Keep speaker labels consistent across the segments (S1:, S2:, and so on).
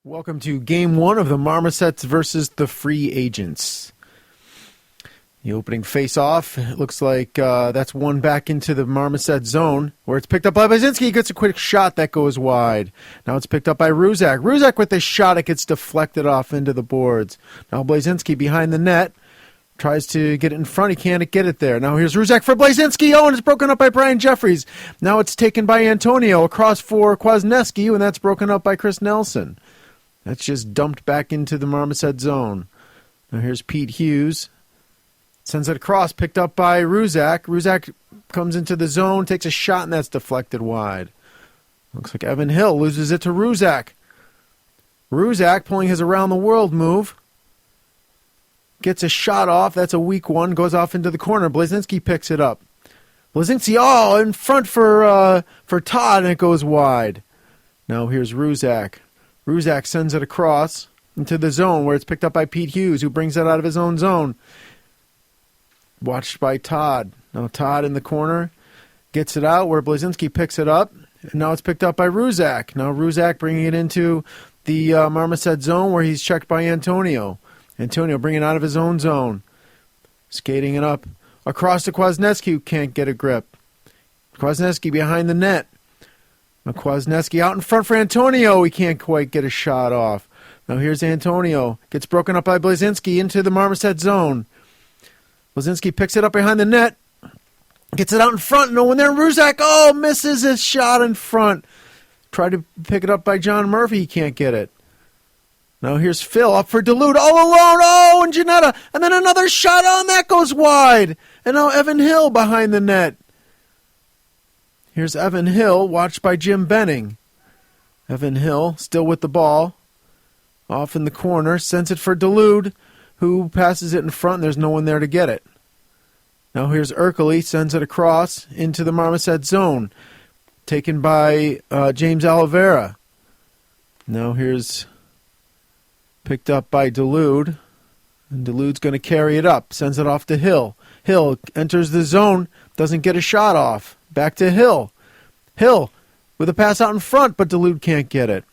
S1: Welcome to Game 1 of the Marmosets versus the Free Agents. The opening face-off, it looks like that's one back into the Marmoset zone, where it's picked up by Blazinski. He gets a quick shot that goes wide. Now it's picked up by Ruzak. Ruzak with a shot, it gets deflected off into the boards. Now Blazinski behind the net, tries to get it in front. He can't get it there. Now here's Ruzak for Blazinski. Oh, and it's broken up by Brian Jeffries. Now it's taken by Antonio across for Kwasniewski, and that's broken up by Chris Nelson. That's just dumped back into the Marmoset zone. Now here's Pete Hughes. Sends it across, picked up by Ruzak. Ruzak comes into the zone, takes a shot, and that's deflected wide. Looks like Evan Hill loses it to Ruzak. Ruzak pulling his around the world move. Gets a shot off. That's a weak one. Goes off into the corner. Blazinski picks it up. Blazinski, in front for Todd, and it goes wide. Now here's Ruzak. Ruzak sends it across into the zone where it's picked up by Pete Hughes, who brings it out of his own zone. Watched by Todd. Now Todd in the corner gets it out where Blazinski picks it up. And now it's picked up by Ruzak. Now Ruzak bringing it into the Marmoset zone where he's checked by Antonio. Antonio bringing it out of his own zone. Skating it up across to Kwasniewski, who can't get a grip. Kwasniewski behind the net. Now Kwasniewski out in front for Antonio. He can't quite get a shot off. Now here's Antonio. Gets broken up by Blazinski into the Marmoset zone. Blazinski picks it up behind the net. Gets it out in front. No one there. Ruzak, misses his shot in front. Tried to pick it up by John Murphy. He can't get it. Now here's Phil up for Duluth. All alone. And Janetta. And then another shot on. That goes wide. And now Evan Hill behind the net. Here's Evan Hill, watched by Jim Benning. Evan Hill, still with the ball. Off in the corner, sends it for Duluth, who passes it in front, and there's no one there to get it. Now here's Erkely, sends it across into the Marmoset zone. Taken by James Oliveira. Now here's picked up by Duluth. And Duluth's going to carry it up, sends it off to Hill. Hill enters the zone, doesn't get a shot off. Back to Hill. Hill with a pass out in front, but Duluth can't get it.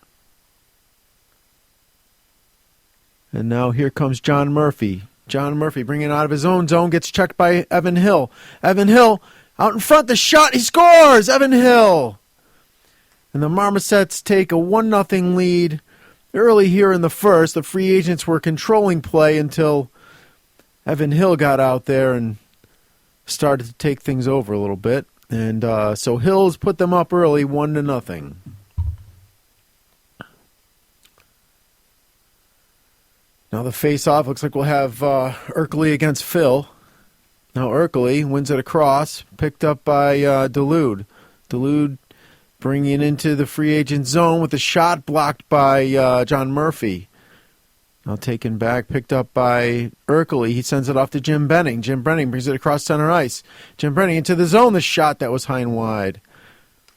S1: And now here comes John Murphy. John Murphy bringing it out of his own zone, gets checked by Evan Hill. Evan Hill out in front, the shot, he scores! Evan Hill! And the Marmosets take a 1-0 lead early here in the first. The Free Agents were controlling play until Evan Hill got out there and started to take things over a little bit. And so Hills put them up early, 1-0. Now the face-off looks like we'll have Erkely against Phil. Now Erkely wins it across, picked up by Duluth. Duluth bringing it into the free agent zone with a shot blocked by John Murphy. Now taken back, picked up by Erkely. He sends it off to Jim Benning. Jim Benning brings it across center ice. Jim Benning into the zone. The shot that was high and wide.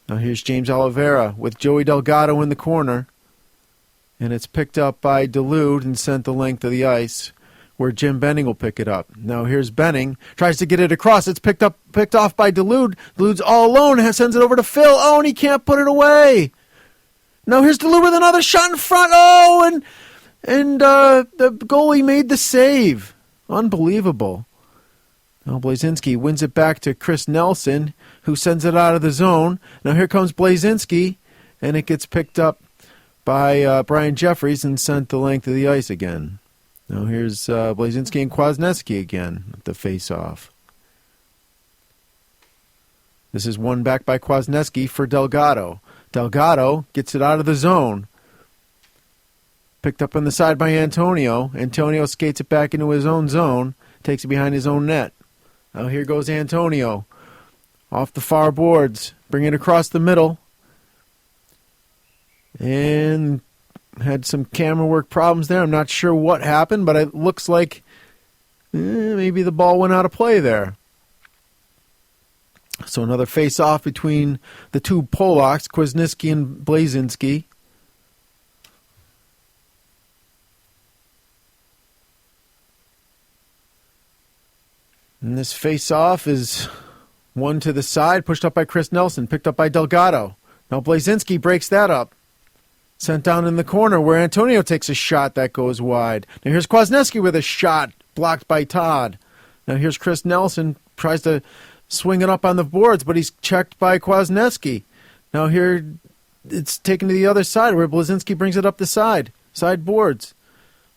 S1: Now here's James Oliveira with Joey Delgado in the corner. And it's picked up by Duluth and sent the length of the ice where Jim Benning will pick it up. Now here's Benning. Tries to get it across. It's picked off by Duluth. Duluth's all alone and sends it over to Phil. Oh, and he can't put it away. Now here's Duluth with another shot in front. Oh, and the goalie made the save. Unbelievable. Now Blazinski wins it back to Chris Nelson, who sends it out of the zone. Now here comes Blazinski, and it gets picked up by Brian Jeffries and sent the length of the ice again. Now here's Blazinski and Kwasniewski again at the face-off. This is won back by Kwasniewski for Delgado. Delgado gets it out of the zone. Picked up on the side by Antonio. Antonio skates it back into his own zone. Takes it behind his own net. Now here goes Antonio. Off the far boards. Bring it across the middle. And had some camera work problems there. I'm not sure what happened, but it looks like maybe the ball went out of play there. So another face-off between the two Polacks, Kwasniewski and Blazinski. And this face-off is one to the side, pushed up by Chris Nelson, picked up by Delgado. Now Blazinski breaks that up. Sent down in the corner where Antonio takes a shot that goes wide. Now here's Kwasniewski with a shot blocked by Todd. Now here's Chris Nelson, tries to swing it up on the boards, but he's checked by Kwasniewski. Now here it's taken to the other side where Blazinski brings it up the side boards.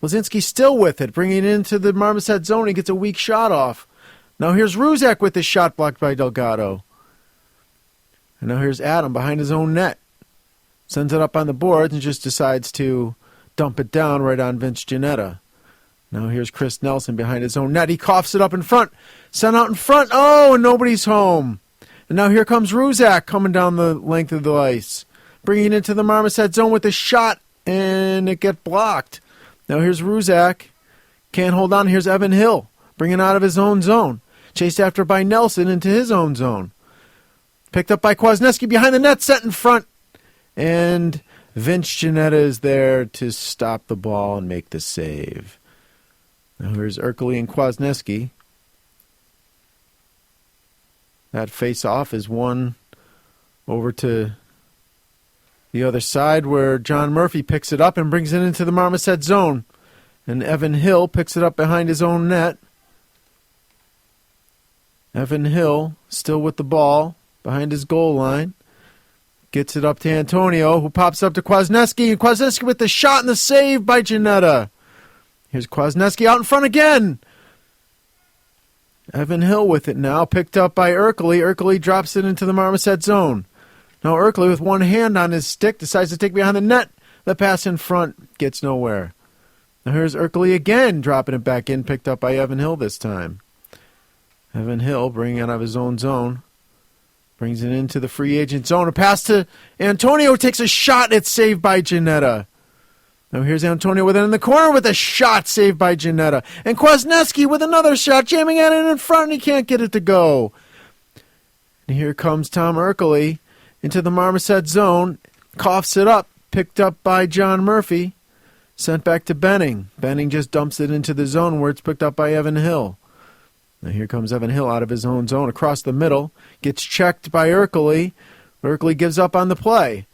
S1: Blazinski still with it, bringing it into the Marmoset zone. He gets a weak shot off. Now here's Ruzak with the shot blocked by Delgado. And now here's Adam behind his own net. Sends it up on the boards and just decides to dump it down right on Vince Giannetta. Now here's Chris Nelson behind his own net. He coughs it up in front. Sent out in front. Oh, and nobody's home. And now here comes Ruzak coming down the length of the ice. Bringing it into the Marmoset zone with a shot. And it gets blocked. Now here's Ruzak. Can't hold on. Here's Evan Hill. Bringing out of his own zone. Chased after by Nelson into his own zone. Picked up by Kwasniewski behind the net. Set in front. And Vince Giannetta is there to stop the ball and make the save. Now here's Ercole and Kwasniewski. That face-off is won over to the other side where John Murphy picks it up and brings it into the Marmoset zone. And Evan Hill picks it up behind his own net. Evan Hill still with the ball behind his goal line. Gets it up to Antonio, who pops up to Kwasniewski. And Kwasniewski with the shot and the save by Giannetta. Here's Kwasniewski out in front again. Evan Hill with it now, picked up by Ercole. Ercole drops it into the Marmoset zone. Now Ercole with one hand on his stick decides to take behind the net. The pass in front gets nowhere. Now here's Ercole again, dropping it back in, picked up by Evan Hill this time. Evan Hill bringing it out of his own zone. Brings it into the free agent zone. A pass to Antonio, takes a shot. It's saved by Giannetta. Now here's Antonio with it in the corner with a shot saved by Giannetta. And Kwasniewski with another shot, jamming at it in front, and he can't get it to go. And here comes Tom Ercole into the Marmoset zone. Coughs it up, picked up by John Murphy. Sent back to Benning. Benning just dumps it into the zone where it's picked up by Evan Hill. Now here comes Evan Hill out of his own zone across the middle. Gets checked by Ercole. Ercole gives up on the play.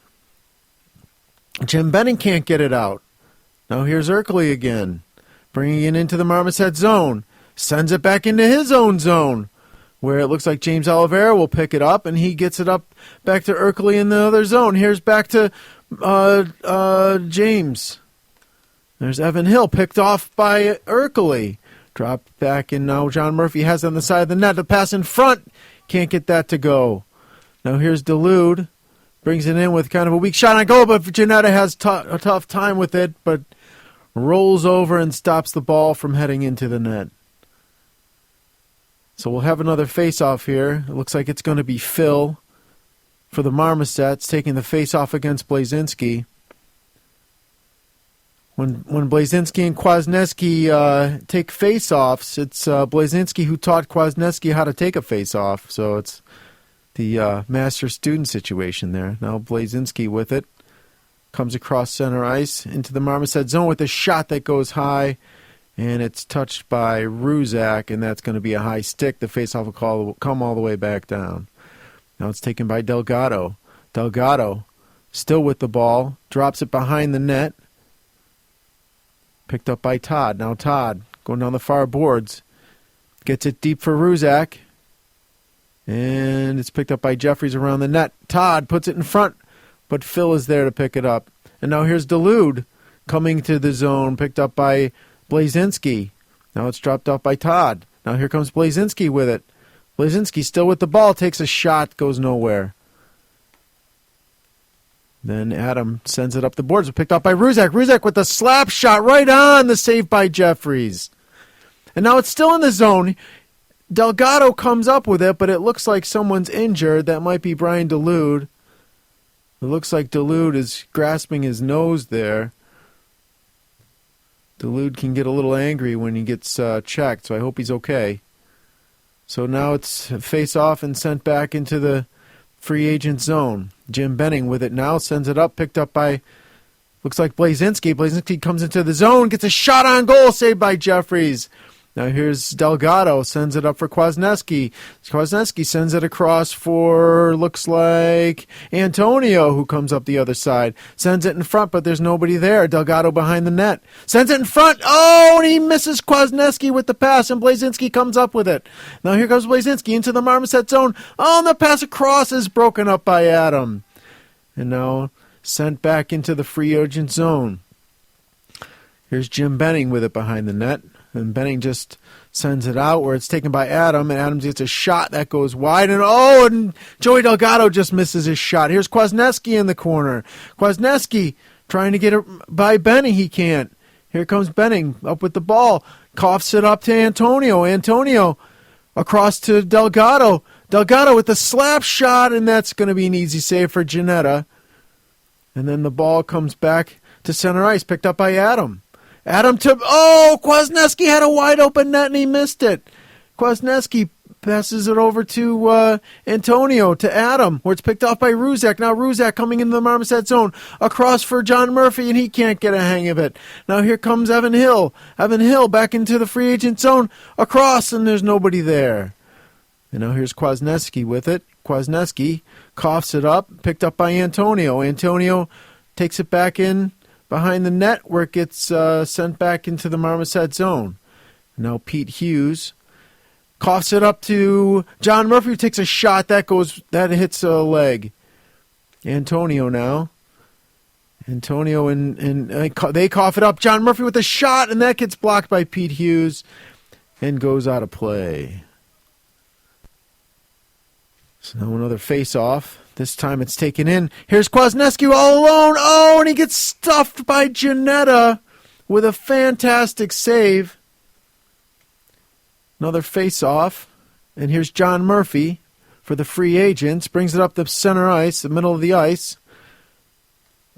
S1: Jim Benning can't get it out. Now here's Ercole again. Bringing it into the Marmoset zone. Sends it back into his own zone. Where it looks like James Oliveira will pick it up. And he gets it up back to Ercole in the other zone. Here's back to James. There's Evan Hill picked off by Ercole. Dropped back, and now John Murphy has it on the side of the net. The pass in front. Can't get that to go. Now here's Delude. Brings it in with kind of a weak shot on goal, but Giannetta has a tough time with it, but rolls over and stops the ball from heading into the net. So we'll have another face-off here. It looks like it's going to be Phil for the Marmosets, taking the face-off against Blazinski. When Blazinski and Kwasniewski take face-offs, it's Blazinski who taught Kwasniewski how to take a face-off. So it's the master-student situation there. Now Blazinski with it. Comes across center ice into the Marmoset zone with a shot that goes high. And it's touched by Ruzak, and that's going to be a high stick. The face-off will come all the way back down. Now it's taken by Delgado. Delgado still with the ball. Drops it behind the net. Picked up by Todd. Now Todd going down the far boards. Gets it deep for Ruzak. And it's picked up by Jeffries around the net. Todd puts it in front, but Phil is there to pick it up. And now here's Delude coming to the zone, picked up by Blazinski. Now it's dropped off by Todd. Now here comes Blazinski with it. Blazinski still with the ball, takes a shot, goes nowhere. Then Adam sends it up the boards, picked up by Ruzak. Ruzak with the slap shot right on, the save by Jeffries. And now it's still in the zone. Delgado comes up with it, but it looks like someone's injured. That might be Brian Delude. It looks like Delude is grasping his nose there. Delude can get a little angry when he gets checked, so I hope he's okay. So now it's face off and sent back into the free agent zone. Jim Benning with it now, sends it up, picked up by, looks like Blazinski. Blazinski comes into the zone, gets a shot on goal, saved by Jeffries. Now here's Delgado, sends it up for Kwasniewski. Kwasniewski sends it across for, looks like, Antonio, who comes up the other side. Sends it in front, but there's nobody there. Delgado behind the net. Sends it in front. Oh, and he misses Kwasniewski with the pass, and Blazinski comes up with it. Now here goes Blazinski into the Marmoset zone. Oh, and the pass across is broken up by Adam. And now sent back into the free agent zone. Here's Jim Benning with it behind the net. And Benning just sends it out where it's taken by Adam, and Adams gets a shot that goes wide, and Joey Delgado just misses his shot. Here's Kwasniewski in the corner. Kwasniewski trying to get it by Benning. He can't. Here comes Benning up with the ball. Coughs it up to Antonio. Antonio across to Delgado. Delgado with the slap shot, and that's going to be an easy save for Janetta. And then the ball comes back to center ice, picked up by Adam. Kwasniewski had a wide open net and he missed it. Kwasniewski passes it over to Antonio, to Adam, where it's picked off by Ruzak. Now Ruzak coming into the Marmoset zone, across for John Murphy, and he can't get a hang of it. Now here comes Evan Hill. Evan Hill back into the free agent zone, across, and there's nobody there. And now here's Kwasniewski with it. Kwasniewski coughs it up, picked up by Antonio. Antonio takes it back in behind the net where it gets sent back into the Marmoset zone. Now Pete Hughes coughs it up to John Murphy, who takes a shot that hits a leg. Antonio now. Antonio and they cough it up. John Murphy with a shot, and that gets blocked by Pete Hughes and goes out of play. So now another face-off. This time it's taken in. Here's Kwasniewski all alone. Oh, and he gets stuffed by Janetta with a fantastic save. Another face-off. And here's John Murphy for the free agents. Brings it up the center ice, the middle of the ice.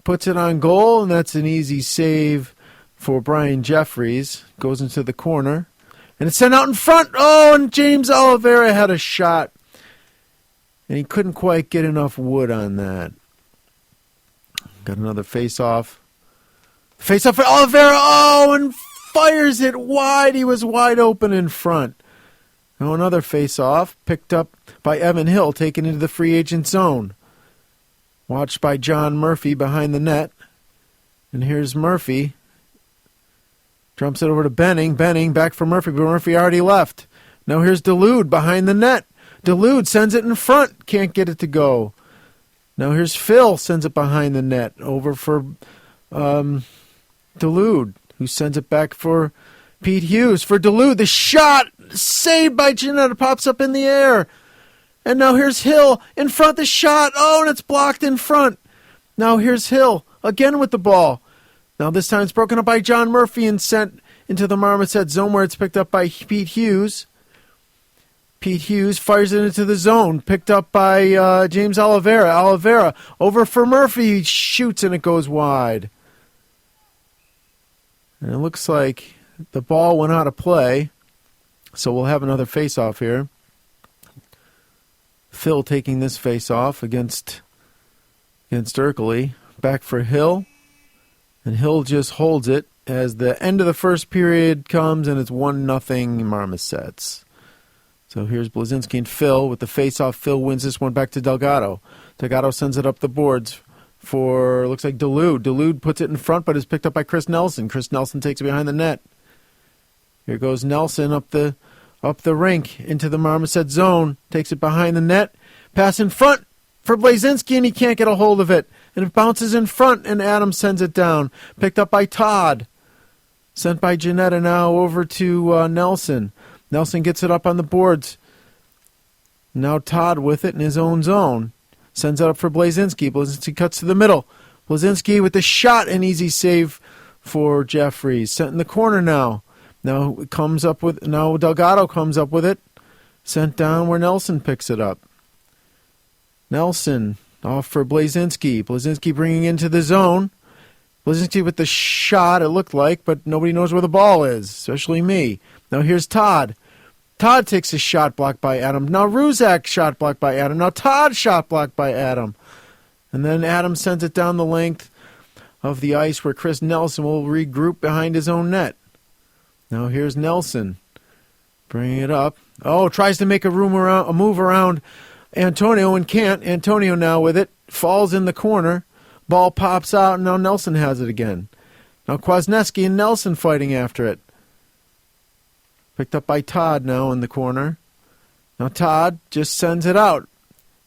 S1: Puts it on goal, and that's an easy save for Brian Jeffries. Goes into the corner. And it's sent out in front. Oh, and James Oliveira had a shot. And he couldn't quite get enough wood on that. Got another face-off. Face-off for Oliveira. Oh, and fires it wide. He was wide open in front. Now another face-off. Picked up by Evan Hill, taken into the free agent zone. Watched by John Murphy behind the net. And here's Murphy. Dumps it over to Benning. Benning back for Murphy, but Murphy already left. Now here's Delude behind the net. Delude sends it in front. Can't get it to go. Now here's Phil. Sends it behind the net. Over for Delude, who sends it back for Pete Hughes. For Delude, the shot saved by Janetta pops up in the air. And now here's Hill in front. The shot. Oh, and it's blocked in front. Now here's Hill again with the ball. Now this time it's broken up by John Murphy and sent into the Marmoset zone where it's picked up by Pete Hughes. Pete Hughes fires it into the zone, picked up by James Oliveira. Oliveira over for Murphy, he shoots and it goes wide. And it looks like the ball went out of play, so we'll have another face-off here. Phil taking this face-off against Erkley. Back for Hill, and Hill just holds it as the end of the first period comes, and it's 1-0 Marmosets. So here's Blazinski and Phil with the face-off. Phil wins this one back to Delgado. Delgado sends it up the boards for, looks like Delude. Delude puts it in front, but is picked up by Chris Nelson. Chris Nelson takes it behind the net. Here goes Nelson up the rink into the Marmoset zone. Takes it behind the net. Pass in front for Blazinski, and he can't get a hold of it. And it bounces in front, and Adams sends it down. Picked up by Todd. Sent by Janetta now over to Nelson. Nelson gets it up on the boards. Now Todd with it in his own zone. Sends it up for Blazinski. Blazinski cuts to the middle. Blazinski with the shot, an easy save for Jeffries. Sent in the corner now. Now Delgado comes up with it. Sent down where Nelson picks it up. Nelson off for Blazinski. Blazinski bringing into the zone. Blazinski with the shot, it looked like, but nobody knows where the ball is, especially me. Now here's Todd. Todd takes a shot blocked by Adam. Now Ruzak shot blocked by Adam. Now Todd shot blocked by Adam. And then Adam sends it down the length of the ice where Chris Nelson will regroup behind his own net. Now here's Nelson. Bringing it up. Oh, tries to make a move around Antonio and can't. Antonio now with it. Falls in the corner. Ball pops out, and now Nelson has it again. Now Kwasniewski and Nelson fighting after it. Picked up by Todd now in the corner. Now Todd just sends it out.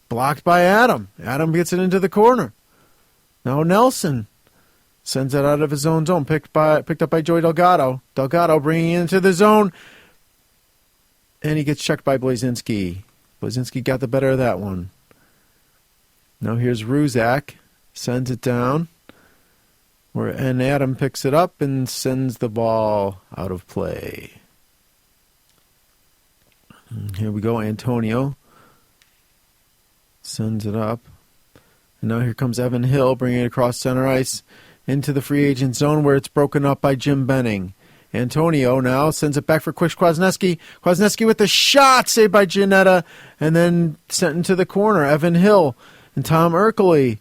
S1: Blocked by Adam. Adam gets it into the corner. Now Nelson sends it out of his own zone. Picked up by Joey Delgado. Delgado bringing it into the zone. And he gets checked by Blazinski. Blazinski got the better of that one. Now here's Ruzak. Sends it down. And Adam picks it up and sends the ball out of play. Here we go, Antonio sends it up. And now here comes Evan Hill bringing it across center ice into the free agent zone where it's broken up by Jim Benning. Antonio now sends it back for quick Kwasniewski. Kwasniewski with the shot, saved by Giannetta, and then sent into the corner. Evan Hill and Tom Erkely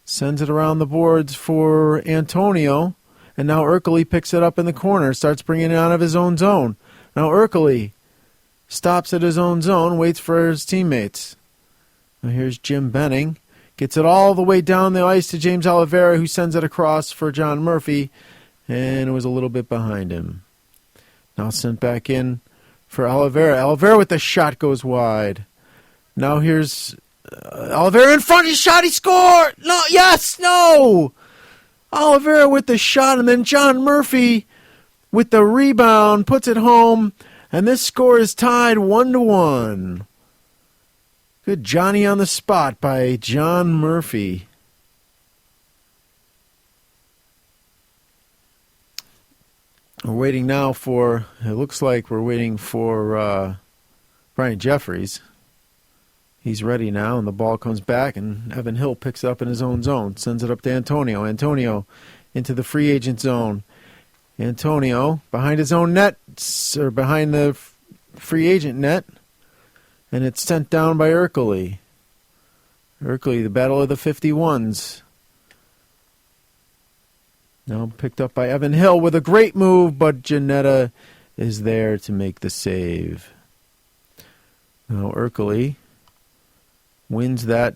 S1: sends it around the boards for Antonio, and now Erkely picks it up in the corner, starts bringing it out of his own zone. Now Erkely stops at his own zone, waits for his teammates. Now here's Jim Benning. Gets it all the way down the ice to James Oliveira, who sends it across for John Murphy, and it was a little bit behind him. Now sent back in for Oliveira. Oliveira with the shot goes wide. Now here's Oliveira in front. He shot. He scored. No. Yes. No. Oliveira with the shot, and then John Murphy with the rebound puts it home. And this score is tied 1-1. Good Johnny on the spot by John Murphy. We're waiting now for, it looks like we're waiting for Brian Jeffries. He's ready now, and the ball comes back, and Evan Hill picks it up in his own zone, sends it up to Antonio. Antonio into the free agent zone. Antonio behind his own net, or behind the free agent net, and it's sent down by Erkely. Erkely, the battle of the 51s. Now picked up by Evan Hill with a great move, but Giannetta is there to make the save. Now Erkely wins that,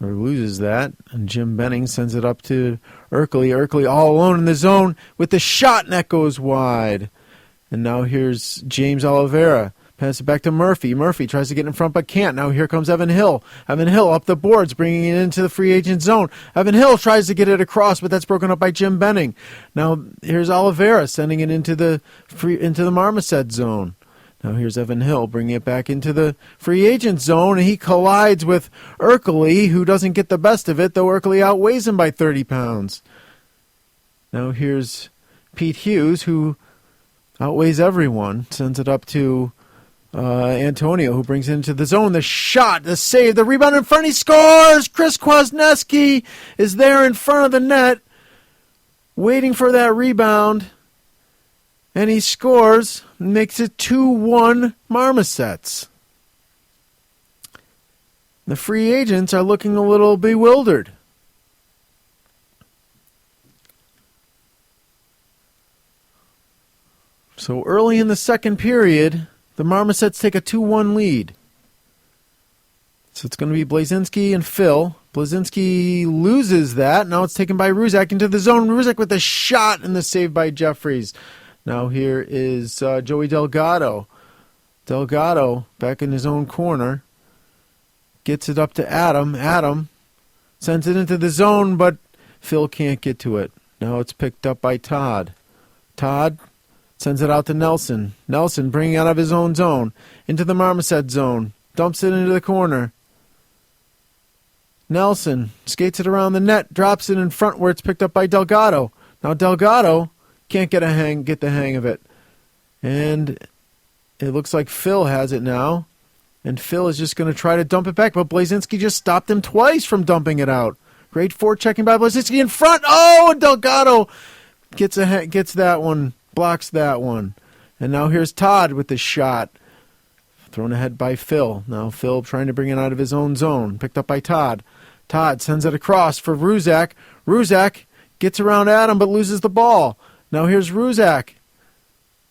S1: or loses that, and Jim Benning sends it up to Erkely. Erkely all alone in the zone with the shot, and that goes wide. And now here's James Oliveira. Pass it back to Murphy. Murphy tries to get in front but can't. Now here comes Evan Hill. Evan Hill up the boards, bringing it into the free agent zone. Evan Hill tries to get it across, but that's broken up by Jim Benning. Now here's Oliveira sending it into the Marmosets zone. Now here's Evan Hill bringing it back into the free agent zone, and he collides with Erkely, who doesn't get the best of it, though Erkely outweighs him by 30 pounds. Now here's Pete Hughes, who outweighs everyone, sends it up to Antonio, who brings it into the zone. The shot, the save, the rebound in front, he scores! Chris Kwasniewski is there in front of the net, waiting for that rebound. And he scores, makes it 2-1 Marmosets. The free agents are looking a little bewildered. So early in the second period, the Marmosets take a 2-1 lead. So it's going to be Blazinski and Phil. Blazinski loses that. Now it's taken by Ruzak into the zone. Ruzak with the shot and the save by Jeffries. Now here is Joey Delgado. Delgado back in his own corner. Gets it up to Adam. Adam sends it into the zone, but Phil can't get to it. Now it's picked up by Todd. Todd sends it out to Nelson. Nelson bringing it out of his own zone into the Marmoset zone. Dumps it into the corner. Nelson skates it around the net, drops it in front where it's picked up by Delgado. Now Delgado can't get the hang of it. And it looks like Phil has it now. And Phil is just going to try to dump it back, but Blazinski just stopped him twice from dumping it out. Great forechecking by Blazinski in front. Oh, and Delgado gets that one, blocks that one. And now here's Todd with the shot. Thrown ahead by Phil. Now Phil trying to bring it out of his own zone. Picked up by Todd. Todd sends it across for Ruzak. Ruzak gets around Adam but loses the ball. Now here's Ruzak.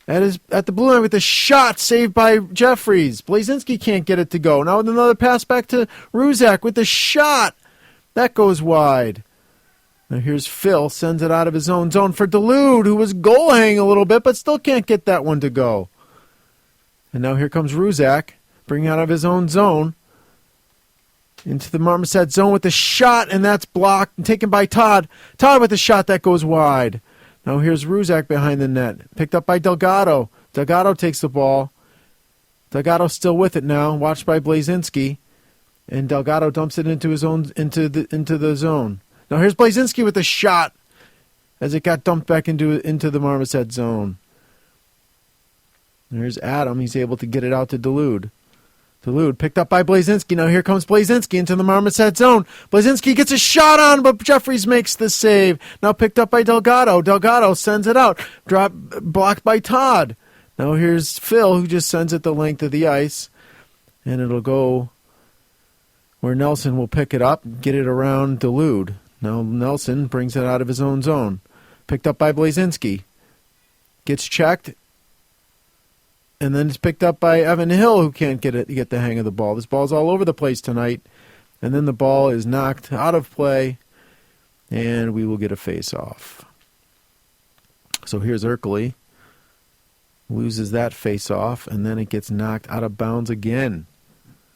S1: at the blue line with a shot saved by Jeffries. Blazinski can't get it to go. Now with another pass back to Ruzak with the shot. That goes wide. Now here's Phil, sends it out of his own zone for Dulude, who was goal hanging a little bit, but still can't get that one to go. And now here comes Ruzak, bringing out of his own zone into the Marmoset zone with the shot, and that's blocked and taken by Todd. Todd with the shot that goes wide. Now here's Ruzak behind the net, picked up by Delgado. Delgado takes the ball. Delgado's still with it now, watched by Blazinski, and Delgado dumps it into his own into the zone. Now here's Blazinski with the shot as it got dumped back into the Marmoset zone. There's Adam. He's able to get it out to Dulude. Dulude picked up by Blazinski. Now here comes Blazinski into the Marmoset zone. Blazinski gets a shot on, but Jeffries makes the save. Now picked up by Delgado. Delgado sends it out. Blocked by Todd. Now here's Phil, who just sends it the length of the ice. And it'll go where Nelson will pick it up, get it around Dulude. Now Nelson brings it out of his own zone. Picked up by Blazinski. Gets checked. And then it's picked up by Evan Hill, who can't get the hang of the ball. This ball's all over the place tonight. And then the ball is knocked out of play, and we will get a face-off. So here's Erkely. Loses that face-off, and then it gets knocked out of bounds again.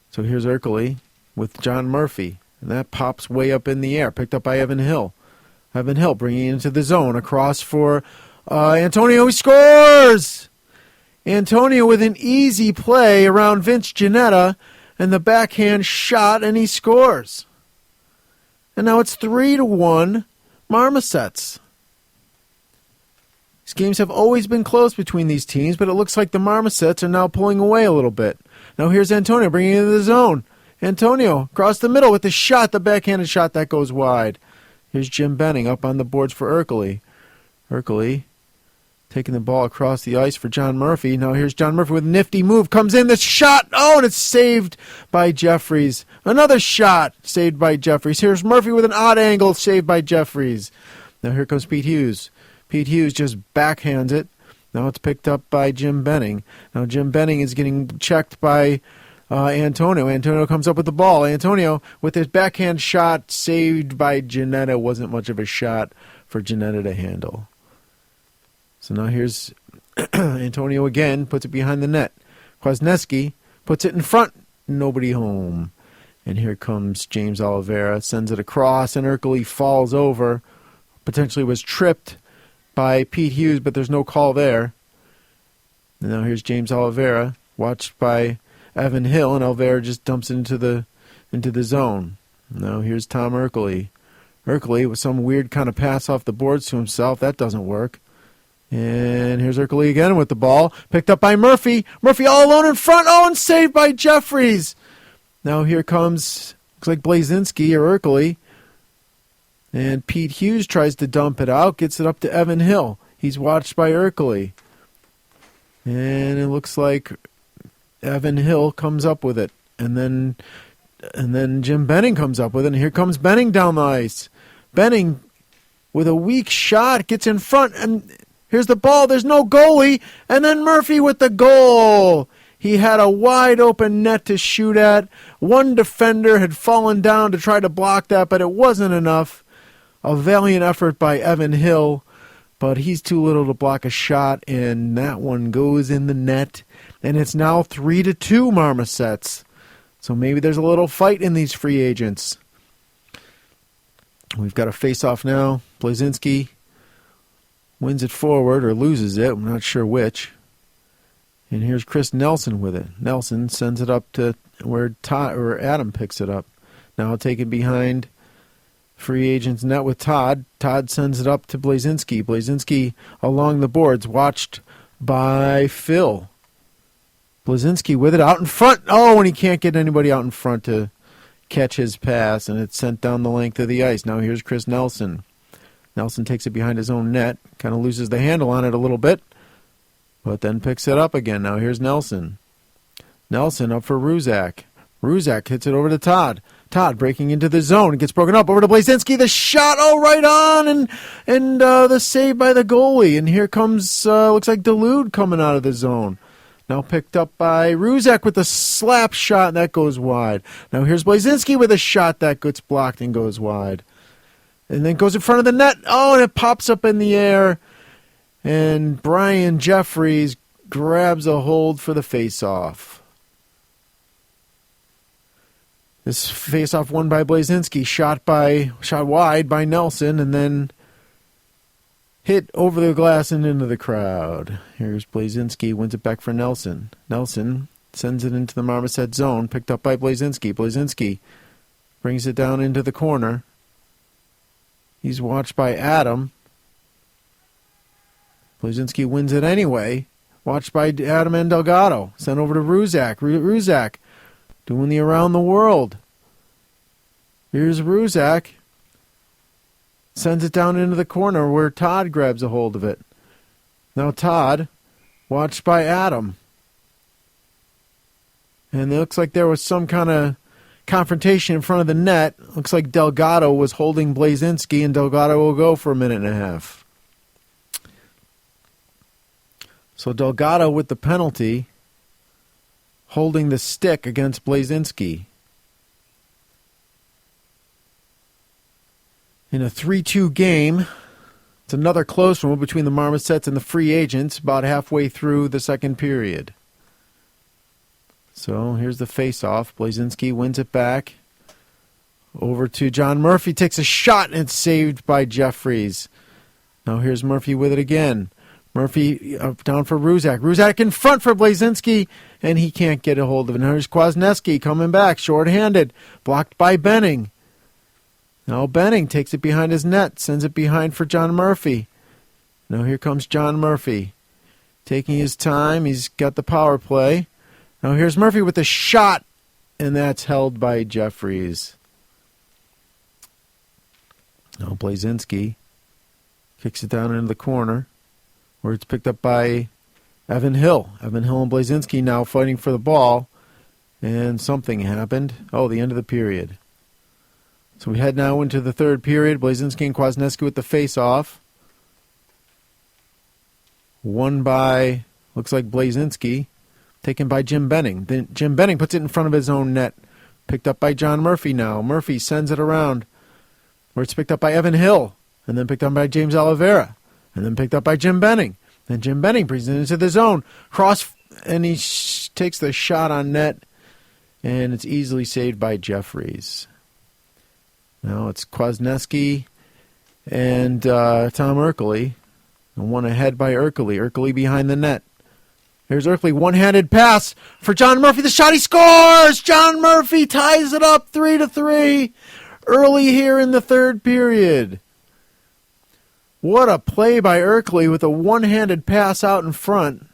S1: So here's Erkely with John Murphy. And that pops way up in the air, picked up by Evan Hill. Evan Hill bringing it into the zone, across for Antonio. He scores! Antonio with an easy play around Vince Ginetta and the backhand shot, and he scores. And now it's 3-1 Marmosets. These games have always been close between these teams, but it looks like the Marmosets are now pulling away a little bit. Now here's Antonio bringing it into the zone. Antonio across the middle with the shot, the backhanded shot that goes wide. Here's Jim Benning up on the boards for Erkely. Erkely taking the ball across the ice for John Murphy. Now here's John Murphy with a nifty move. Comes in, the shot. Oh, and it's saved by Jeffries. Another shot saved by Jeffries. Here's Murphy with an odd angle, saved by Jeffries. Now here comes Pete Hughes. Pete Hughes just backhands it. Now it's picked up by Jim Benning. Now Jim Benning is getting checked by Antonio. Antonio comes up with the ball. Antonio with his backhand shot saved by Ginetta. Wasn't much of a shot for Ginetta to handle. So now here's Antonio again, puts it behind the net. Kwasniewski puts it in front, nobody home. And here comes James Oliveira, sends it across, and Erkely falls over. Potentially was tripped by Pete Hughes, but there's no call there. And now here's James Oliveira, watched by Evan Hill, and Oliveira just dumps it into the zone. Now here's Tom Erkely. Erkely with some weird kind of pass off the boards to himself. That doesn't work. And here's Erkely again with the ball. Picked up by Murphy. Murphy all alone in front. Oh, and saved by Jeffries. Now here comes, looks like Blazinski or Erkely. And Pete Hughes tries to dump it out. Gets it up to Evan Hill. He's watched by Erkely. And it looks like Evan Hill comes up with it. And then Jim Benning comes up with it. And here comes Benning down the ice. Benning with a weak shot gets in front, and here's the ball. There's no goalie. And then Murphy with the goal. He had a wide open net to shoot at. One defender had fallen down to try to block that, but it wasn't enough. A valiant effort by Evan Hill, but he's too little to block a shot, and that one goes in the net. And it's now 3-2 Marmosets. So maybe there's a little fight in these free agents. We've got a face-off now. Blazinski wins it forward or loses it. I'm not sure which. And here's Chris Nelson with it. Nelson sends it up to where Adam picks it up. Now taken behind free agent's net with Todd. Todd sends it up to Blazinski. Blazinski along the boards, watched by Phil. Blazinski with it out in front. Oh, and he can't get anybody out in front to catch his pass, and it's sent down the length of the ice. Now here's Chris Nelson. Nelson takes it behind his own net, kind of loses the handle on it a little bit, but then picks it up again. Now here's Nelson. Nelson up for Ruzak. Ruzak hits it over to Todd. Todd breaking into the zone. It gets broken up over to Blazinski. The shot, right on, and the save by the goalie. And here comes, looks like Dulude coming out of the zone. Now picked up by Ruzak with a slap shot, and that goes wide. Now here's Blazinski with a shot that gets blocked and goes wide. And then goes in front of the net. Oh, and it pops up in the air. And Brian Jeffries grabs a hold for the face-off. This face-off won by Blazinski, shot wide by Nelson, and then hit over the glass and into the crowd. Here's Blazinski, wins it back for Nelson. Nelson sends it into the Marmoset zone, picked up by Blazinski. Blazinski brings it down into the corner. He's watched by Adam. Blazinski wins it anyway. Watched by Adam and Delgado. Sent over to Ruzak. Ruzak doing the around the world. Here's Ruzak. Sends it down into the corner where Todd grabs a hold of it. Now Todd, watched by Adam. And it looks like there was some kind of confrontation in front of the net. Looks like Delgado was holding Blazinski, and Delgado will go for a minute and a half. So Delgado with the penalty, holding the stick against Blazinski. In a 3-2 game, it's another close one between the Marmosets and the free agents about halfway through the second period. So here's the face-off. Blazinski wins it back. Over to John Murphy, takes a shot, and it's saved by Jeffries. Now here's Murphy with it again. Murphy down for Ruzak. Ruzak in front for Blazinski, and he can't get a hold of it. Now here's Kwasniewski coming back, short-handed, blocked by Benning. Now Benning takes it behind his net, sends it behind for John Murphy. Now here comes John Murphy, taking his time. He's got the power play. Now here's Murphy with a shot, and that's held by Jeffries. Now Blazinski kicks it down into the corner, where it's picked up by Evan Hill. Evan Hill and Blazinski now fighting for the ball, and something happened. Oh, the end of the period. So we head now into the third period. Blazinski and Kwasniewski with the face-off. Won by, looks like Blazinski, taken by Jim Benning. Then Jim Benning puts it in front of his own net. Picked up by John Murphy now. Murphy sends it around, where it's picked up by Evan Hill, and then picked up by James Oliveira, and then picked up by Jim Benning. Then Jim Benning brings it into the zone. Cross, and he takes the shot on net, and it's easily saved by Jeffries. Now it's Kwasniewski and Tom Erkely. And one ahead by Erkely. Erkely behind the net. Here's Erkely, one-handed pass for John Murphy. The shot, he scores! John Murphy ties it up 3-3 early here in the third period. What a play by Erkely with a one-handed pass out in front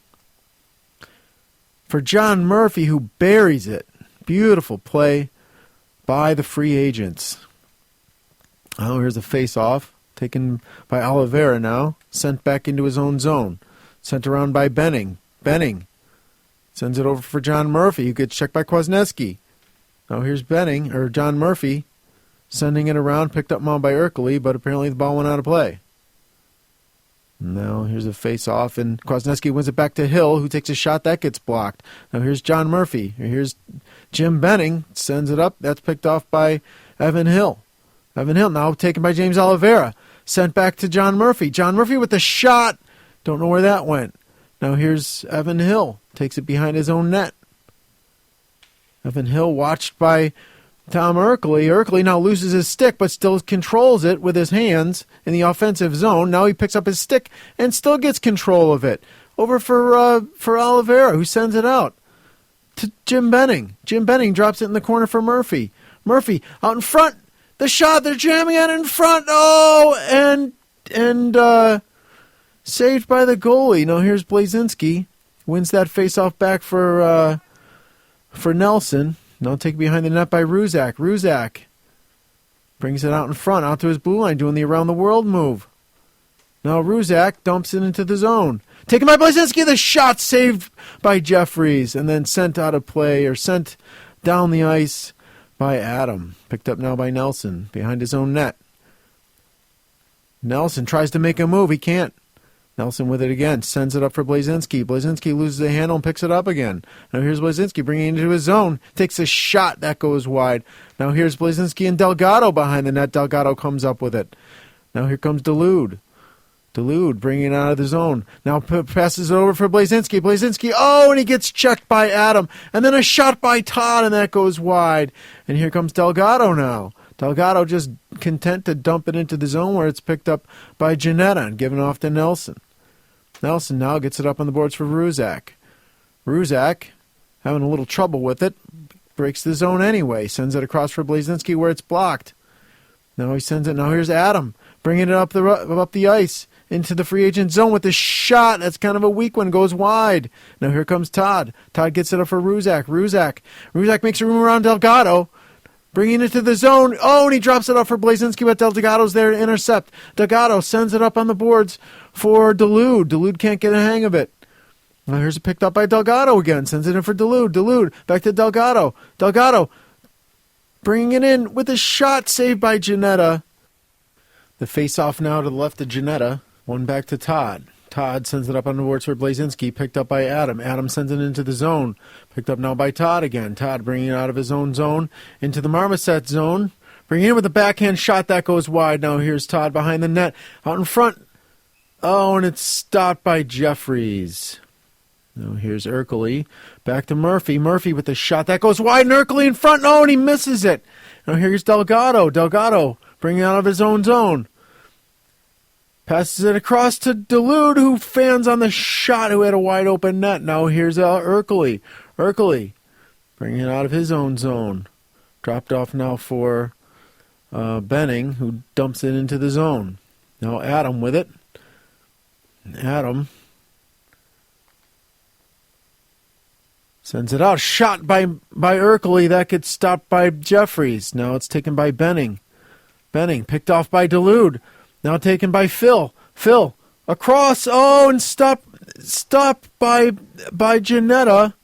S1: for John Murphy, who buries it. Beautiful play by the free agents. Oh, here's a face-off taken by Oliveira now. Sent back into his own zone. Sent around by Benning. Benning sends it over for John Murphy, who gets checked by Kwasniewski. Now here's Benning, or John Murphy, sending it around, picked up on by Erkely, but apparently the ball went out of play. Now here's a face-off, and Kwasniewski wins it back to Hill, who takes a shot that gets blocked. Now here's John Murphy. Here's Jim Benning, sends it up. That's picked off by Evan Hill. Evan Hill now taken by James Oliveira. Sent back to John Murphy. John Murphy with the shot. Don't know where that went. Now here's Evan Hill. Takes it behind his own net. Evan Hill watched by Tom Erkely. Erkely now loses his stick, but still controls it with his hands in the offensive zone. Now he picks up his stick and still gets control of it. Over for Oliveira, who sends it out to Jim Benning. Jim Benning drops it in the corner for Murphy. Murphy out in front. The shot, they're jamming it in front. Oh, and saved by the goalie. Now here's Blazinski. Wins that face-off back for Nelson. Now taken behind the net by Ruzak. Ruzak brings it out in front, out to his blue line, doing the around-the-world move. Now Ruzak dumps it into the zone. Taken by Blazinski. The shot saved by Jeffries, and then sent out of play, or sent down the ice by Adam. Picked up now by Nelson behind his own net. Nelson tries to make a move. He can't. Nelson with it again. Sends it up for Blazinski. Blazinski loses the handle and picks it up again. Now here's Blazinski bringing it into his zone. Takes a shot. That goes wide. Now here's Blazinski and Delgado behind the net. Delgado comes up with it. Now here comes Delude. Delude bringing it out of the zone. Now passes it over for Blazinski. Blazinski, and he gets checked by Adam. And then a shot by Todd, and that goes wide. And here comes Delgado now. Delgado just content to dump it into the zone where it's picked up by Janetta and given off to Nelson. Nelson now gets it up on the boards for Ruzak. Ruzak, having a little trouble with it, breaks the zone anyway. Sends it across for Blazinski where it's blocked. Now he sends it. Now here's Adam bringing it up the ice into the free agent zone with a shot. That's kind of a weak one. Goes wide. Now here comes Todd. Todd gets it up for Ruzak. Ruzak makes a room around Delgado. Bringing it to the zone. And he drops it up for Blazinski, but Delgado's there to intercept. Delgado sends it up on the boards for Delude. Delude can't get a hang of it. Now here's it picked up by Delgado again. Sends it in for Delude. Delude back to Delgado. Delgado bringing it in with a shot saved by Janetta. The face-off now to the left of Janetta. One back to Todd. Todd sends it up on the boards for Blazinski, picked up by Adam. Adam sends it into the zone. Picked up now by Todd again. Todd bringing it out of his own zone into the Marmosets zone. Bringing it with a backhand shot that goes wide. Now here's Todd behind the net. Out in front. And it's stopped by Jeffries. Now here's Ercole. Back to Murphy. Murphy with the shot that goes wide. And Ercole in front. And he misses it. Now here's Delgado. Delgado bringing it out of his own zone. Passes it across to Delude, who fans on the shot, who had a wide open net. Now here's Ercole. Ercole bringing it out of his own zone. Dropped off now for Benning, who dumps it into the zone. Now Adam with it. Adam sends it out. Shot by Ercole. That gets stopped by Jeffries. Now it's taken by Benning. Benning picked off by Delude. Now taken by Phil. Phil across. And stopped by Janetta.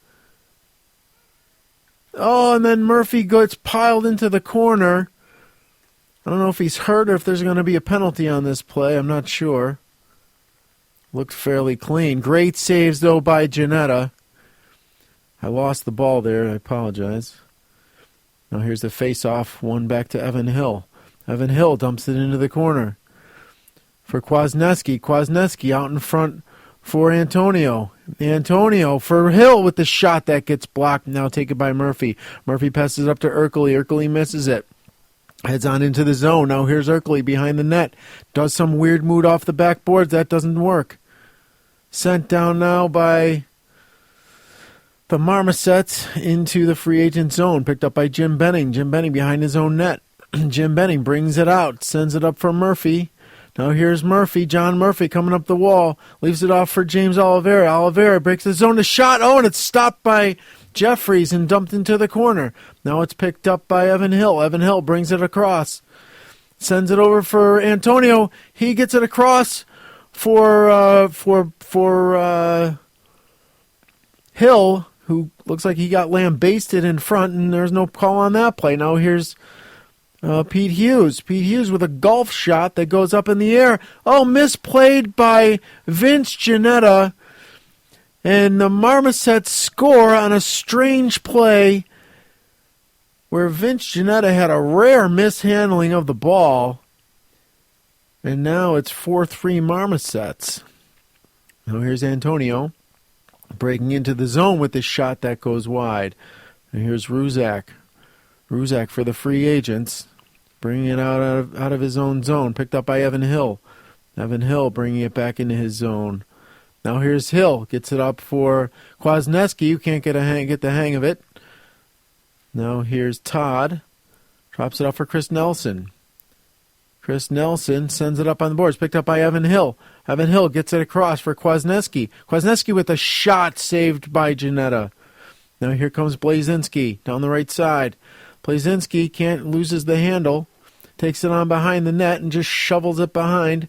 S1: And then Murphy gets piled into the corner. I don't know if he's hurt or if there's going to be a penalty on this play. I'm not sure. Looked fairly clean. Great saves, though, by Janetta. I lost the ball there. I apologize. Now here's the face-off. One back to Evan Hill. Evan Hill dumps it into the corner for Kwasniewski. Kwasniewski out in front for Antonio. Antonio for Hill with the shot that gets blocked. Now taken by Murphy. Murphy passes it up to Ercole. Ercole misses it. Heads on into the zone. Now here's Ercole behind the net. Does some weird move off the backboards. That doesn't work. Sent down now by the Marmosets into the free agent zone. Picked up by Jim Benning. Jim Benning behind his own net. Jim Benning brings it out. Sends it up for Murphy. Now here's Murphy. John Murphy coming up the wall. Leaves it off for James Oliveira. Oliveira breaks the zone to shot. And it's stopped by Jeffries and dumped into the corner. Now it's picked up by Evan Hill. Evan Hill brings it across. Sends it over for Antonio. He gets it across for Hill, who looks like he got lambasted in front, and there's no call on that play. Now here's Pete Hughes. Pete Hughes with a golf shot that goes up in the air. Misplayed by Vince Janetta. And the Marmosets score on a strange play where Vince Janetta had a rare mishandling of the ball. And now it's 4-3 Marmosets. Now here's Antonio breaking into the zone with this shot that goes wide. And here's Ruzak. Ruzak for the free agents, bringing it out of his own zone, picked up by Evan Hill. Evan Hill bringing it back into his zone. Now here's Hill, gets it up for Kwasniewski, who can't get the hang of it. Now here's Todd, drops it up for Chris Nelson. Chris Nelson sends it up on the boards, picked up by Evan Hill. Evan Hill gets it across for Kwasniewski. Kwasniewski with a shot saved by Janetta. Now here comes Blazinski down the right side. Blazinski loses the handle, takes it on behind the net and just shovels it behind.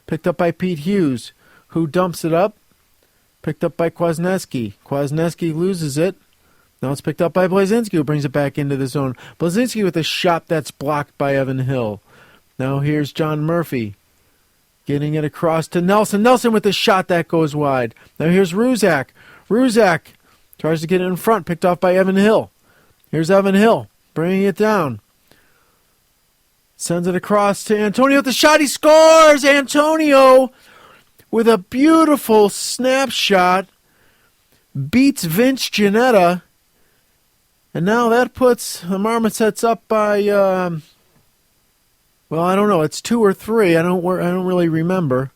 S1: Picked up by Pete Hughes, who dumps it up. Picked up by Kwasniewski. Kwasniewski loses it. Now it's picked up by Blazinski, who brings it back into the zone. Blazinski with a shot that's blocked by Evan Hill. Now here's John Murphy getting it across to Nelson. Nelson with a shot that goes wide. Now here's Ruzak. Ruzak tries to get it in front, picked off by Evan Hill. Here's Evan Hill bringing it down. Sends it across to Antonio with the shot. He scores! Antonio with a beautiful snapshot beats Vince Ginetta. And now that puts the Marmosets up by, well, I don't know. It's 2 or 3. I don't really remember.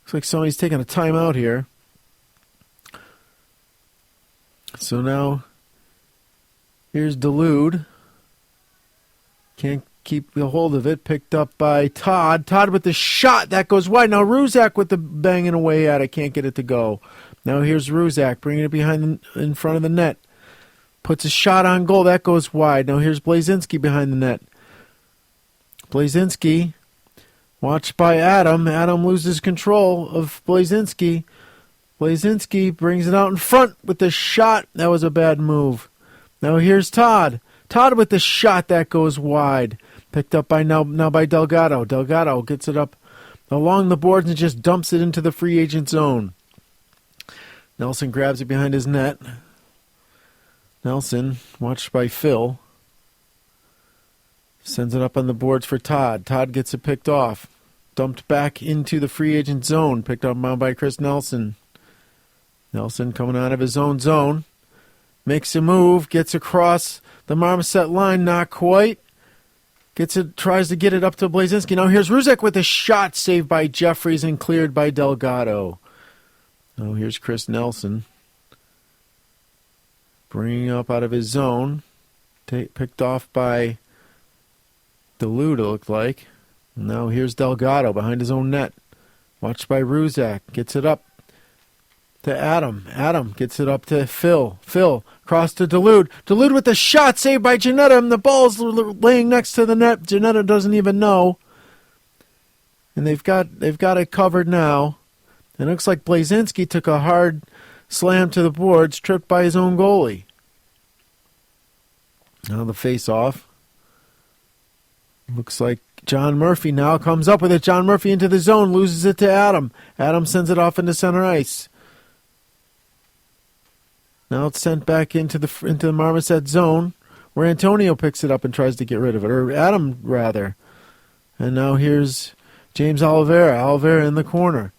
S1: Looks like somebody's taking a timeout here. So now here's Delude. Can't keep a hold of it. Picked up by Todd. Todd with the shot that goes wide. Now Ruzak with the banging away at it. Can't get it to go. Now here's Ruzak bringing it in front of the net. Puts a shot on goal. That goes wide. Now here's Blazinski behind the net. Blazinski, watched by Adam. Adam loses control of Blazinski. Blazinski brings it out in front with the shot. That was a bad move. Now here's Todd. Todd with the shot that goes wide. Picked up by now by Delgado. Delgado gets it up along the boards and just dumps it into the free agent zone. Nelson grabs it behind his net. Nelson, watched by Phil, sends it up on the boards for Todd. Todd gets it picked off. Dumped back into the free agent zone. Picked up by Chris Nelson. Nelson coming out of his own zone. Makes a move. Gets across the Marmoset line. Not quite. Tries to get it up to Blazinski. Now here's Ruzek with a shot saved by Jeffries and cleared by Delgado. Now here's Chris Nelson. Bringing up out of his zone. Picked off by Delude, it looked like. Now here's Delgado behind his own net. Watched by Ruzak. Gets it up to Adam. Adam gets it up to Phil. Phil across to Delude. Delude with the shot saved by Ginetta. And the ball's laying next to the net. Ginetta doesn't even know. And they've got it covered now. And it looks like Blazinski took a hard slam to the boards, tripped by his own goalie. Now the face-off. Looks like John Murphy now comes up with it. John Murphy into the zone, loses it to Adam. Adam sends it off into center ice. Now it's sent back into the Marmoset zone, where Antonio picks it up and tries to get rid of it, or Adam rather. And now here's James Oliveira. Oliveira in the corner,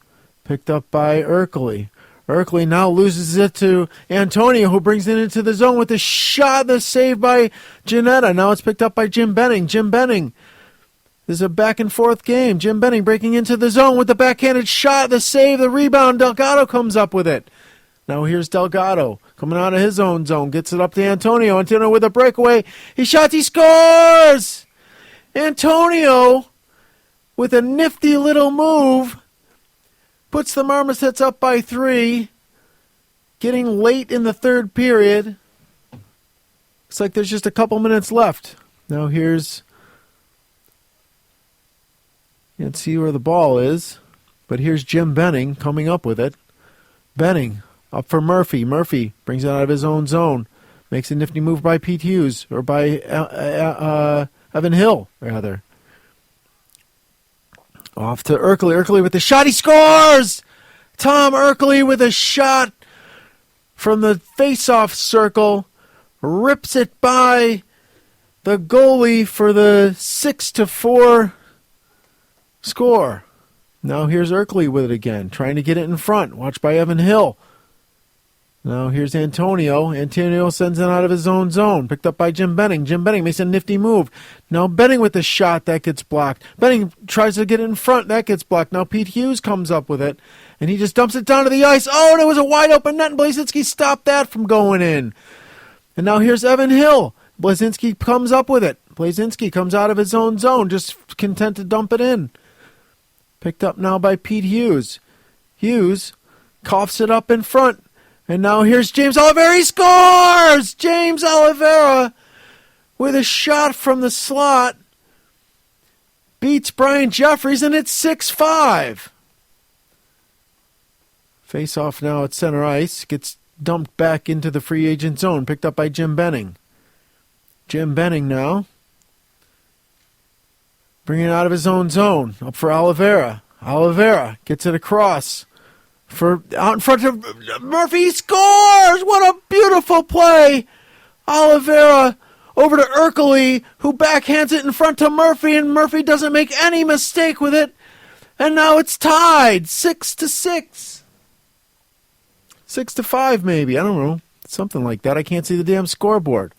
S1: picked up by Erkley. Erkley now loses it to Antonio, who brings it into the zone with a shot. The save by Ginetta. Now it's picked up by Jim Benning. Jim Benning. This is a back-and-forth game. Jim Benning breaking into the zone with the backhanded shot. The save, the rebound. Delgado comes up with it. Now here's Delgado coming out of his own zone. Gets it up to Antonio. Antonio with a breakaway. He shots. He scores! Antonio with a nifty little move puts the Marmosets up by 3, getting late in the third period. Looks like there's just a couple minutes left. Now here's, can't see where the ball is, but here's Jim Benning coming up with it. Benning up for Murphy. Murphy brings it out of his own zone. Makes a nifty move by Pete Hughes, or by Evan Hill, rather. Off to Erkley. Erkley with the shot. He scores! Tom Erkley with a shot from the face-off circle. Rips it by the goalie for the 6-4 score. Now here's Erkley with it again, trying to get it in front. Watched by Evan Hill. Now here's Antonio. Antonio sends it out of his own zone. Picked up by Jim Benning. Jim Benning makes a nifty move. Now Benning with the shot. That gets blocked. Benning tries to get it in front. That gets blocked. Now Pete Hughes comes up with it. And he just dumps it down to the ice. Oh, and it was a wide open net. And Blazinski stopped that from going in. And now here's Evan Hill. Blazinski comes up with it. Blazinski comes out of his own zone. Just content to dump it in. Picked up now by Pete Hughes. Hughes coughs it up in front. And now here's James Oliveira. He scores! James Oliveira with a shot from the slot beats Brian Jeffries, and it's 6-5. Face off now at center ice. Gets dumped back into the free agent zone, picked up by Jim Benning. Jim Benning now bringing it out of his own zone, up for Oliveira. Oliveira gets it across for out in front of Murphy. He scores! What a beautiful play! Oliveira over to Urkeley, who backhands it in front to Murphy, and Murphy doesn't make any mistake with it. And now it's tied, 6-6. 6-5 maybe, I don't know. Something like that. I can't see the damn scoreboard.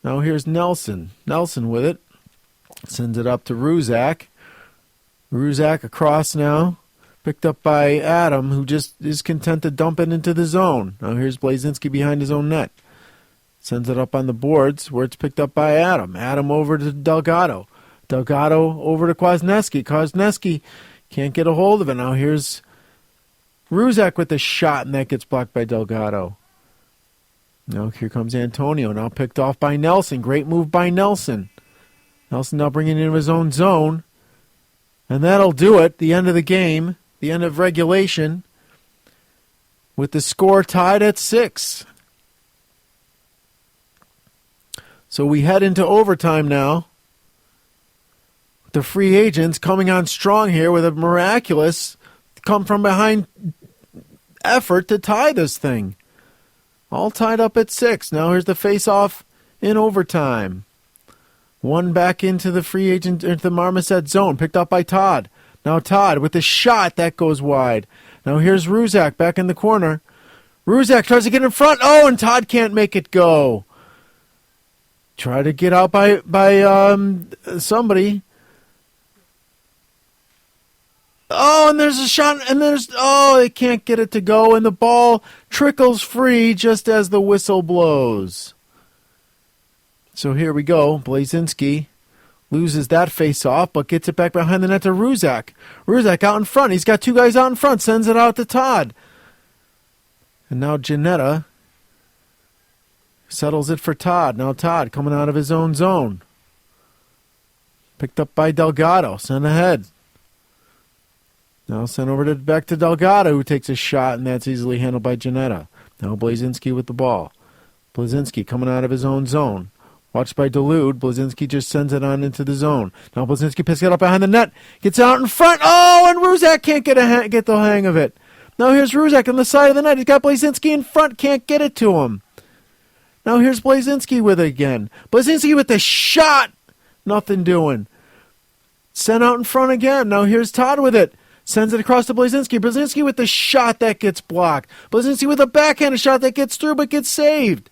S1: Now here's Nelson. Nelson with it. Sends it up to Ruzak. Ruzak across now. Picked up by Adam, who just is content to dump it into the zone. Now here's Blazinski behind his own net. Sends it up on the boards where it's picked up by Adam. Adam over to Delgado. Delgado over to Kwasniewski. Kwasniewski can't get a hold of it. Now here's Ruzak with the shot, and that gets blocked by Delgado. Now here comes Antonio, now picked off by Nelson. Great move by Nelson. Nelson now bringing it into his own zone. And that'll do it. The end of the game, the end of regulation, with the score tied at 6. So we head into overtime now. The free agents coming on strong here with a miraculous come from behind effort to tie this thing. All tied up at 6. Now here's the face-off in overtime. One back into the free agent, into the Marmoset zone, picked up by Todd. Now Todd with the shot, that goes wide. Now here's Ruzak back in the corner. Ruzak tries to get in front. Oh, and Todd can't make it go. Try to get out by somebody. Oh, and there's a shot, and they can't get it to go, and the ball trickles free just as the whistle blows. So here we go. Blazinski loses that face-off, but gets it back behind the net to Ruzak. Ruzak out in front. He's got two guys out in front, sends it out to Todd. And now Janetta settles it for Todd. Now Todd coming out of his own zone. Picked up by Delgado, sent ahead. Now sent over back to Delgado, who takes a shot, and that's easily handled by Janetta. Now Blazinski with the ball. Blazinski coming out of his own zone. Watched by Dulude. Blazinski just sends it on into the zone. Now Blazinski picks it up behind the net. Gets out in front. Oh, and Ruzak can't get the hang of it. Now here's Ruzak on the side of the net. He's got Blazinski in front. Can't get it to him. Now here's Blazinski with it again. Blazinski with the shot. Nothing doing. Sent out in front again. Now here's Todd with it. Sends it across to Blazinski. Blazinski with the shot that gets blocked. Blazinski with a backhanded shot that gets through but gets saved.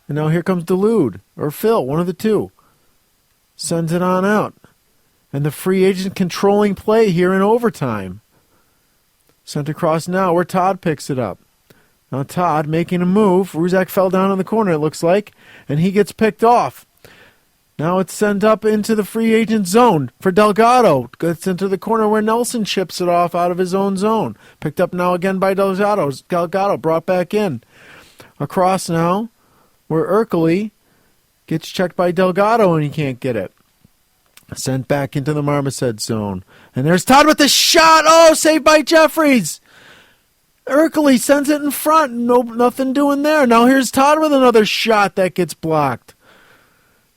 S1: And now here comes Dulude, or Phil, one of the two. Sends it on out. And the free agent controlling play here in overtime. Sent across now where Todd picks it up. Now Todd making a move. Ruzak fell down in the corner, it looks like. And he gets picked off. Now it's sent up into the free agent zone for Delgado. Gets into the corner where Nelson chips it off out of his own zone. Picked up now again by Delgado. Delgado brought back in. Across now where Urkeley gets checked by Delgado and he can't get it. Sent back into the Marmoset zone. And there's Todd with the shot. Oh, saved by Jeffries. Urkeley sends it in front. Nothing doing there. Now here's Todd with another shot that gets blocked.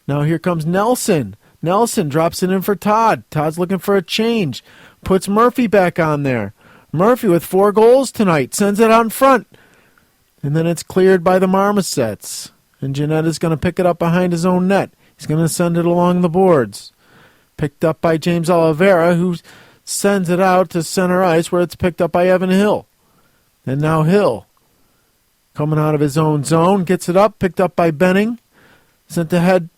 S1: Now here comes Nelson. Nelson drops it in for Todd. Todd's looking for a change. Puts Murphy back on there. Murphy with 4 goals tonight. Sends it out in front. And then it's cleared by the Marmosets. And Janetta's going to pick it up behind his own net. He's going to send it along the boards. Picked up by James Oliveira, who sends it out to center ice where it's picked up by Evan Hill. And now Hill, coming out of his own zone, gets it up, picked up by Benning. Sent ahead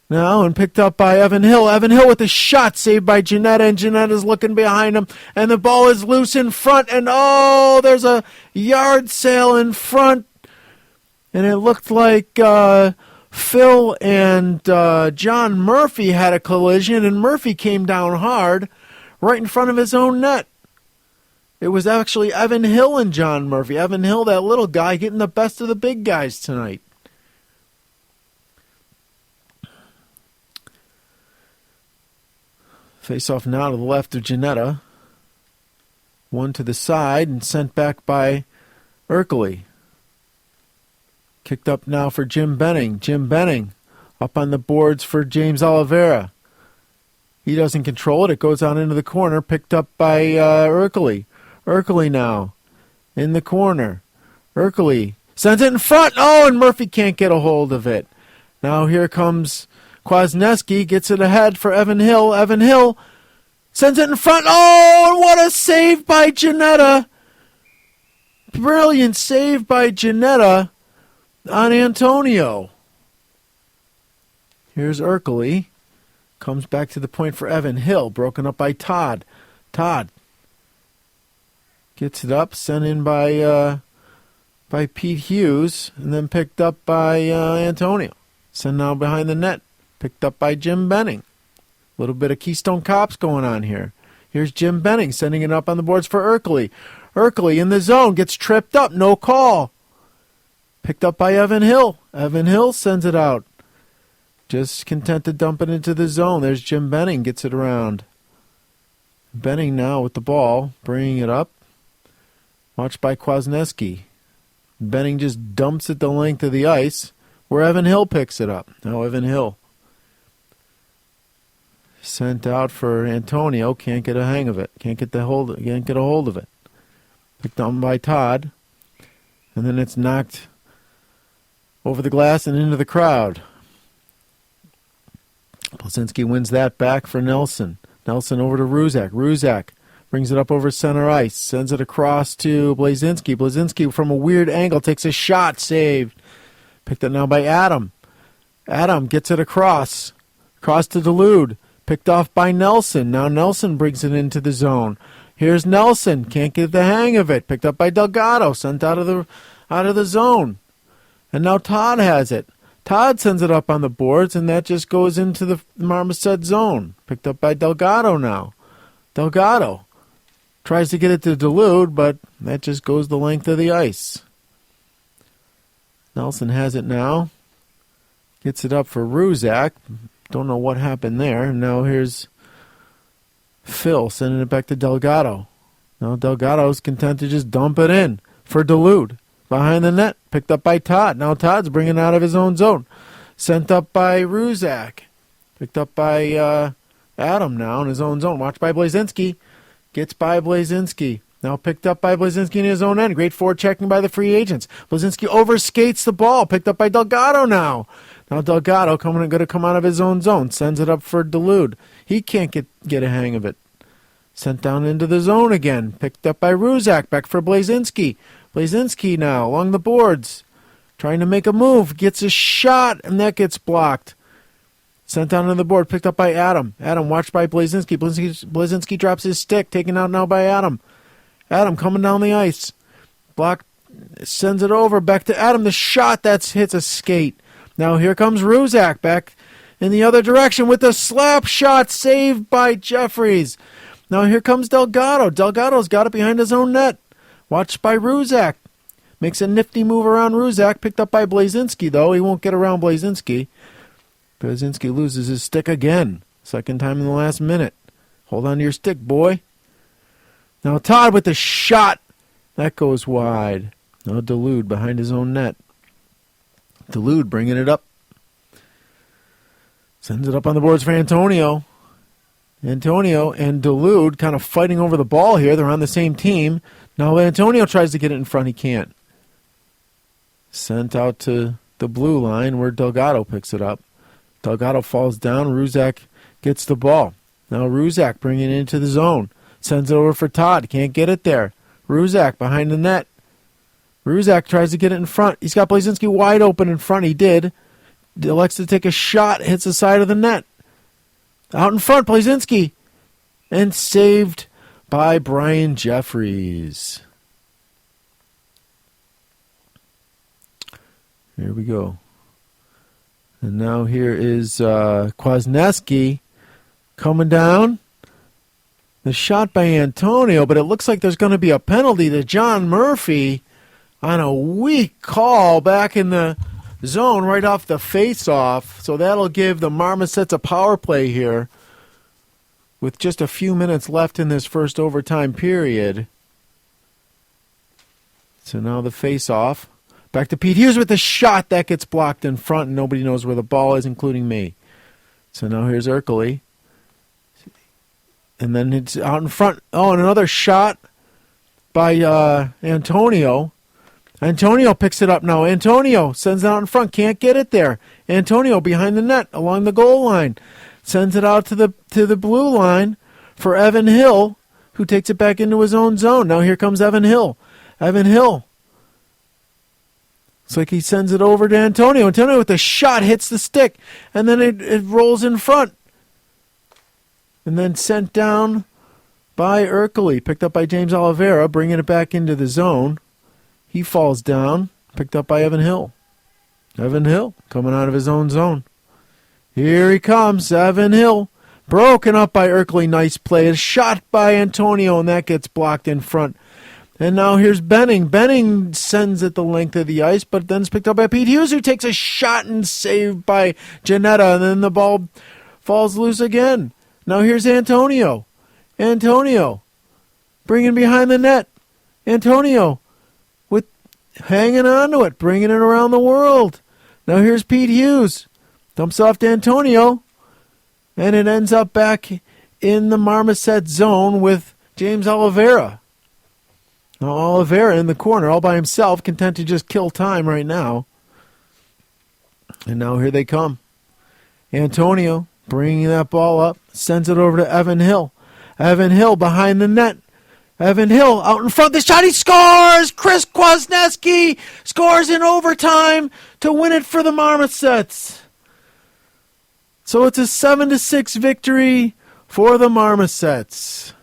S1: now and picked up by Evan Hill. Evan Hill with a shot saved by Janetta, and Janetta's looking behind him. And the ball is loose in front, and oh, there's a yard sale in front. And it looked like Phil and John Murphy had a collision, and Murphy came down hard right in front of his own net. It was actually Evan Hill and John Murphy. Evan Hill, that little guy, getting the best of the big guys tonight. Face off now to the left of Janetta. One to the side and sent back by Erkley. Kicked up now for Jim Benning. Jim Benning up on the boards for James Oliveira. He doesn't control it. It goes on into the corner. Picked up by Erkley. Erkley now in the corner. Erkley sends it in front. Oh, and Murphy can't get a hold of it. Now here comes Kwasniewski. Gets it ahead for Evan Hill. Evan Hill sends it in front. Oh, and what a save by Janetta. Brilliant save by Janetta on Antonio. Here's Erkley. Comes back to the point for Evan Hill. Broken up by Todd. Todd gets it up. Sent in by Pete Hughes. And then picked up by Antonio. Sent now behind the net. Picked up by Jim Benning. A little bit of Keystone Cops going on here. Here's Jim Benning sending it up on the boards for Erkley. Erkley in the zone. Gets tripped up. No call. Picked up by Evan Hill. Evan Hill sends it out. Just content to dump it into the zone. There's Jim Benning. Gets it around. Benning now with the ball. Bringing it up. Watched by Kwasniewski. Benning just dumps it the length of the ice where Evan Hill picks it up. Now Evan Hill sent out for Antonio. Can't get a hang of it. Can't get a hold of it. Picked up by Todd. And then it's knocked over the glass and into the crowd. Blazinski wins that back for Nelson. Nelson over to Ruzak. Ruzak brings it up over center ice. Sends it across to Blazinski. Blazinski from a weird angle takes a shot. Saved. Picked up now by Adam. Adam gets it across. Across to Delude. Picked off by Nelson. Now Nelson brings it into the zone. Here's Nelson. Can't get the hang of it. Picked up by Delgado. Sent out of the zone. And now Todd has it. Todd sends it up on the boards, and that just goes into the Marmoset zone. Picked up by Delgado now. Delgado tries to get it to Delude, but that just goes the length of the ice. Nelson has it now. Gets it up for Ruzak. Don't know what happened there. And now here's Phil sending it back to Delgado. Now Delgado's content to just dump it in for Delude. Behind the net, picked up by Todd. Now Todd's bringing it out of his own zone. Sent up by Ruzak. Picked up by Adam now in his own zone. Watched by Blazinski. Gets by Blazinski. Now picked up by Blazinski in his own end. Great forechecking by the free agents. Blazinski overskates the ball. Picked up by Delgado now. Now Delgado going to come out of his own zone. Sends it up for Delude. He can't get a hang of it. Sent down into the zone again. Picked up by Ruzak. Back for Blazinski. Blazinski now along the boards. Trying to make a move. Gets a shot, and that gets blocked. Sent down on the board. Picked up by Adam. Adam watched by Blazinski. Blazinski drops his stick. Taken out now by Adam. Adam coming down the ice. Blocked. Sends it over. Back to Adam. The shot that hits a skate. Now here comes Ruzak back in the other direction with a slap shot saved by Jeffries. Now here comes Delgado. Delgado's got it behind his own net. Watched by Ruzak. Makes a nifty move around Ruzak. Picked up by Blazinski, though. He won't get around Blazinski. Blazinski loses his stick again. Second time in the last minute. Hold on to your stick, boy. Now Todd with the shot. That goes wide. Now Delude behind his own net. Delude bringing it up. Sends it up on the boards for Antonio. Antonio and Delude kind of fighting over the ball here. They're on the same team. Now Antonio tries to get it in front. He can't. Sent out to the blue line where Delgado picks it up. Delgado falls down. Ruzak gets the ball. Now Ruzak bringing it into the zone. Sends it over for Todd. Can't get it there. Ruzak behind the net. Ruzak tries to get it in front. He's got Blazinski wide open in front. He did. Elects to take a shot. Hits the side of the net. Out in front, Blazinski. And saved by Brian Jeffries. Here we go. And now here is Kwasniewski coming down. The shot by Antonio, but it looks like there's going to be a penalty to John Murphy on a weak call back in the zone right off the face-off. So that'll give the Marmosets a power play here with just a few minutes left in this first overtime period. So now the face-off. Back to Pete Hughes with the shot. That gets blocked in front, and nobody knows where the ball is, including me. So now here's Ercole. And then it's out in front. Oh, and another shot by Antonio. Antonio picks it up now. Antonio sends it out in front. Can't get it there. Antonio behind the net along the goal line. Sends it out to the blue line for Evan Hill, who takes it back into his own zone. Now here comes Evan Hill. Evan Hill. It's like he sends it over to Antonio. Antonio with the shot hits the stick, and then it rolls in front. And then sent down by Ercole. Picked up by James Oliveira, bringing it back into the zone. He falls down. Picked up by Evan Hill. Evan Hill coming out of his own zone. Here he comes, Evan Hill. Broken up by Ercole. Nice play. A shot by Antonio, and that gets blocked in front. And now here's Benning. Benning sends it the length of the ice, but then it's picked up by Pete Hughes, who takes a shot and saved by Janetta, and then the ball falls loose again. Now here's Antonio. Antonio bringing behind the net. Antonio with hanging on to it, bringing it around the world. Now here's Pete Hughes. Dumps off to Antonio, and it ends up back in the Marmoset zone with James Oliveira. Now Oliveira in the corner all by himself, content to just kill time right now. And now here they come. Antonio bringing that ball up, sends it over to Evan Hill. Evan Hill behind the net. Evan Hill out in front. The shot, he scores! Chris Kwasniewski scores in overtime to win it for the Marmosets. So it's a 7-6 victory for the Marmosets.